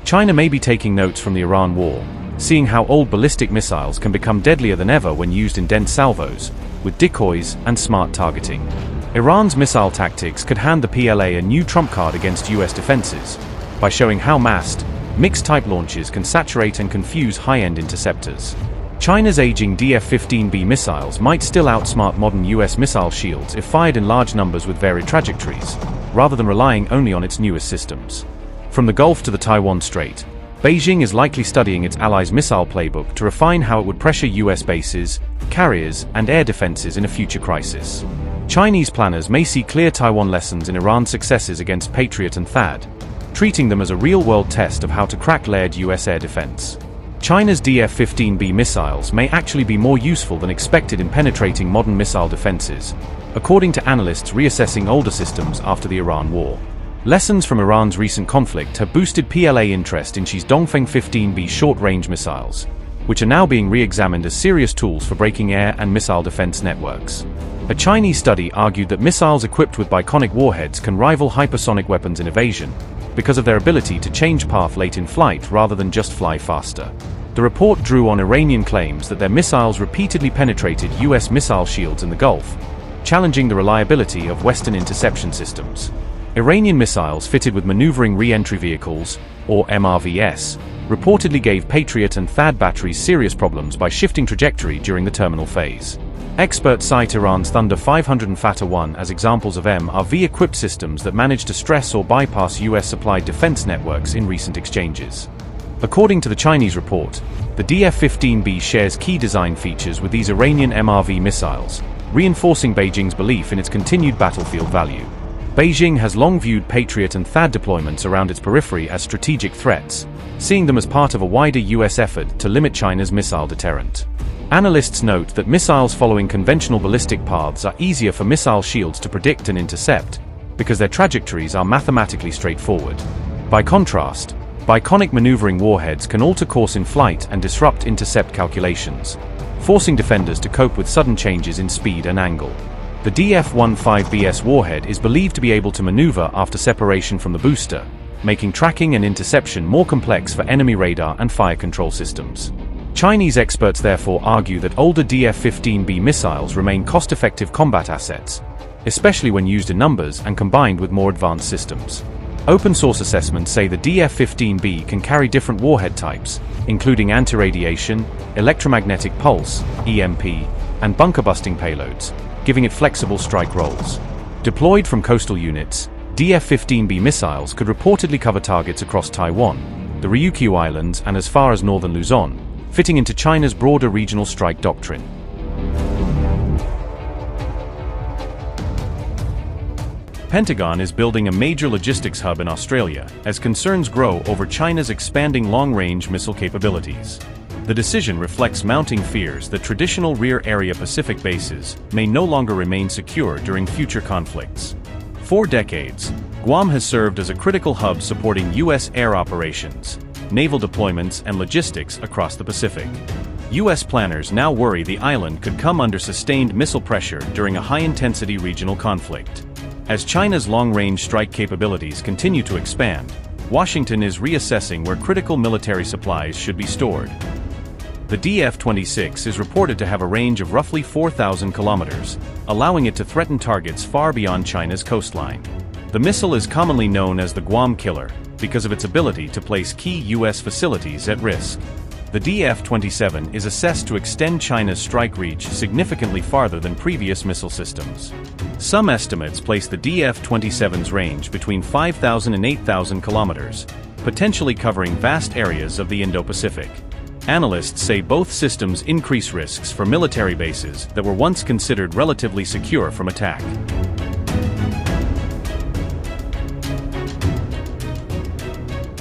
China may be taking notes from the Iran war, seeing how old ballistic missiles can become deadlier than ever when used in dense salvos, with decoys and smart targeting. Iran's missile tactics could hand the PLA a new trump card against US defenses, by showing how massed, mixed-type launches can saturate and confuse high-end interceptors. China's aging DF-15B missiles might still outsmart modern US missile shields if fired in large numbers with varied trajectories, rather than relying only on its newest systems. From the Gulf to the Taiwan Strait, Beijing is likely studying its allies' missile playbook to refine how it would pressure US bases, carriers, and air defenses in a future crisis. Chinese planners may see clear Taiwan lessons in Iran's successes against Patriot and THAAD, treating them as a real-world test of how to crack layered US air defense. China's DF-15B missiles may actually be more useful than expected in penetrating modern missile defenses, according to analysts reassessing older systems after the Iran war. Lessons from Iran's recent conflict have boosted PLA interest in Xi's Dongfeng 15B short-range missiles, which are now being re-examined as serious tools for breaking air and missile defense networks. A Chinese study argued that missiles equipped with biconic warheads can rival hypersonic weapons in evasion, because of their ability to change path late in flight rather than just fly faster. The report drew on Iranian claims that their missiles repeatedly penetrated US missile shields in the Gulf, challenging the reliability of Western interception systems. Iranian missiles fitted with maneuvering re-entry vehicles, or MRVs, reportedly gave Patriot and THAAD batteries serious problems by shifting trajectory during the terminal phase. Experts cite Iran's Thunder 500 and Fateh 1 as examples of MRV-equipped systems that managed to stress or bypass US-supplied defense networks in recent exchanges. According to the Chinese report, the DF-15B shares key design features with these Iranian MRV missiles, reinforcing Beijing's belief in its continued battlefield value. Beijing has long viewed Patriot and THAAD deployments around its periphery as strategic threats, seeing them as part of a wider US effort to limit China's missile deterrent. Analysts note that missiles following conventional ballistic paths are easier for missile shields to predict and intercept, because their trajectories are mathematically straightforward. By contrast, biconic maneuvering warheads can alter course in flight and disrupt intercept calculations, forcing defenders to cope with sudden changes in speed and angle. The DF-15B's warhead is believed to be able to maneuver after separation from the booster, making tracking and interception more complex for enemy radar and fire control systems. Chinese experts therefore argue that older DF-15B missiles remain cost-effective combat assets, especially when used in numbers and combined with more advanced systems. Open-source assessments say the DF-15B can carry different warhead types, including anti-radiation, electromagnetic pulse, EMP, and bunker-busting payloads, giving it flexible strike roles. Deployed from coastal units, DF-15B missiles could reportedly cover targets across Taiwan, the Ryukyu Islands, and as far as northern Luzon, fitting into China's broader regional strike doctrine. Pentagon is building a major logistics hub in Australia as concerns grow over China's expanding long-range missile capabilities. The decision reflects mounting fears that traditional rear-area Pacific bases may no longer remain secure during future conflicts. For decades, Guam has served as a critical hub supporting U.S. air operations, naval deployments, and logistics across the Pacific. U.S. planners now worry the island could come under sustained missile pressure during a high-intensity regional conflict. As China's long-range strike capabilities continue to expand, Washington is reassessing where critical military supplies should be stored. The DF-26 is reported to have a range of roughly 4,000 kilometers, allowing it to threaten targets far beyond China's coastline. The missile is commonly known as the Guam Killer because of its ability to place key U.S. facilities at risk. The DF-27 is assessed to extend China's strike reach significantly farther than previous missile systems. Some estimates place the DF-27's range between 5,000 and 8,000 kilometers, potentially covering vast areas of the Indo-Pacific. Analysts say both systems increase risks for military bases that were once considered relatively secure from attack.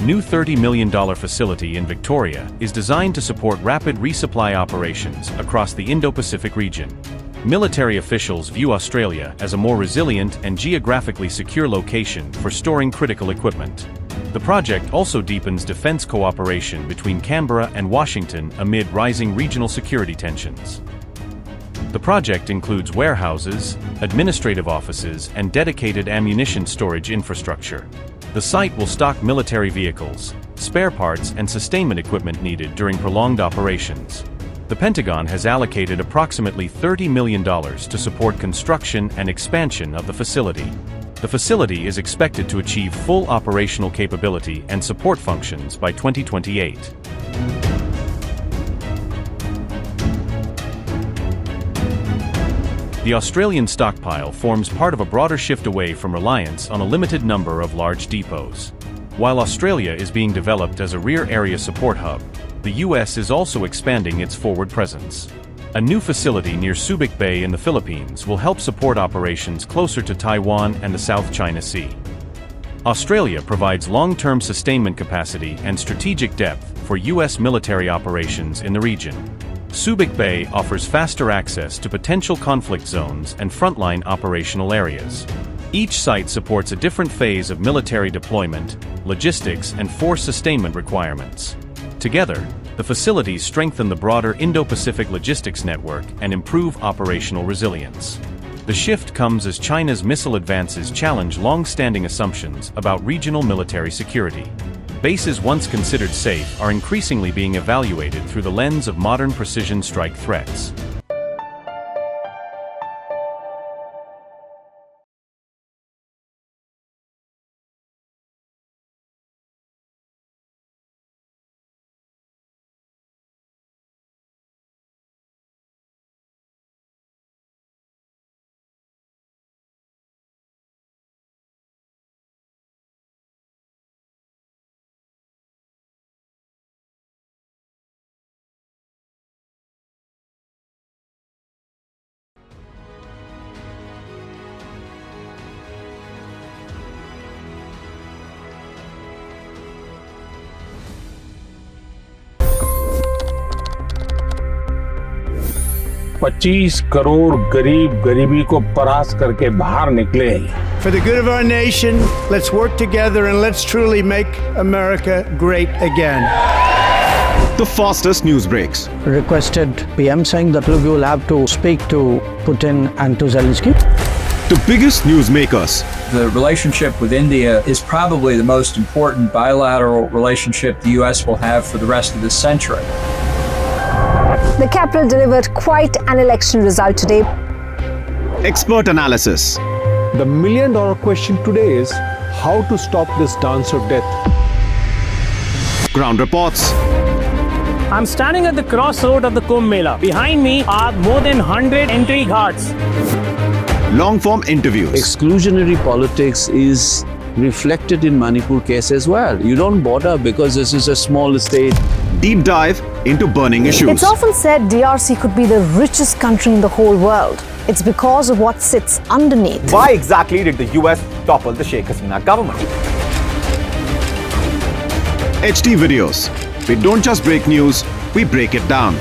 New $30 million facility in Victoria is designed to support rapid resupply operations across the Indo-Pacific region. Military officials view Australia as a more resilient and geographically secure location for storing critical equipment. The project also deepens defense cooperation between Canberra and Washington amid rising regional security tensions. The project includes warehouses, administrative offices, and dedicated ammunition storage infrastructure. The site will stock military vehicles, spare parts and sustainment equipment needed during prolonged operations. The Pentagon has allocated approximately $30 million to support construction and expansion of the facility. The facility is expected to achieve full operational capability and support functions by 2028. The Australian stockpile forms part of a broader shift away from reliance on a limited number of large depots. While Australia is being developed as a rear area support hub, the US is also expanding its forward presence. A new facility near Subic Bay in the Philippines will help support operations closer to Taiwan and the South China Sea. Australia provides long-term sustainment capacity and strategic depth for US military operations in the region. Subic Bay offers faster access to potential conflict zones and frontline operational areas. Each site supports a different phase of military deployment, logistics, and force sustainment requirements. Together, the facilities strengthen the broader Indo-Pacific logistics network and improve operational resilience. The shift comes as China's missile advances challenge long-standing assumptions about regional military security. Bases once considered safe are increasingly being evaluated through the lens of modern precision strike threats. $25 crore गरीब गरीबी को परास्त करके बाहर निकले। For the good of our nation, let's work together and let's truly make America great again. The fastest news breaks. Requested PM saying that look, you will have to speak to Putin and to Zelensky. The biggest news makers. The relationship with India is probably the most important bilateral relationship the US will have for the rest of this century. The capital delivered quite an election result today. Expert analysis. The million-dollar question today is how to stop this dance of death. Ground reports. I'm standing at the crossroad of the Kumbh Mela. Behind me are more than 100 entry ghats. Long-form interviews. Exclusionary politics is reflected in Manipur case as well. You don't bother because this is a small state. Deep dive into burning issues. It's often said DRC could be the richest country in the whole world. It's because of what sits underneath. Why exactly did the US topple the Sheikh Hasina government? HT videos. We don't just break news, we break it down.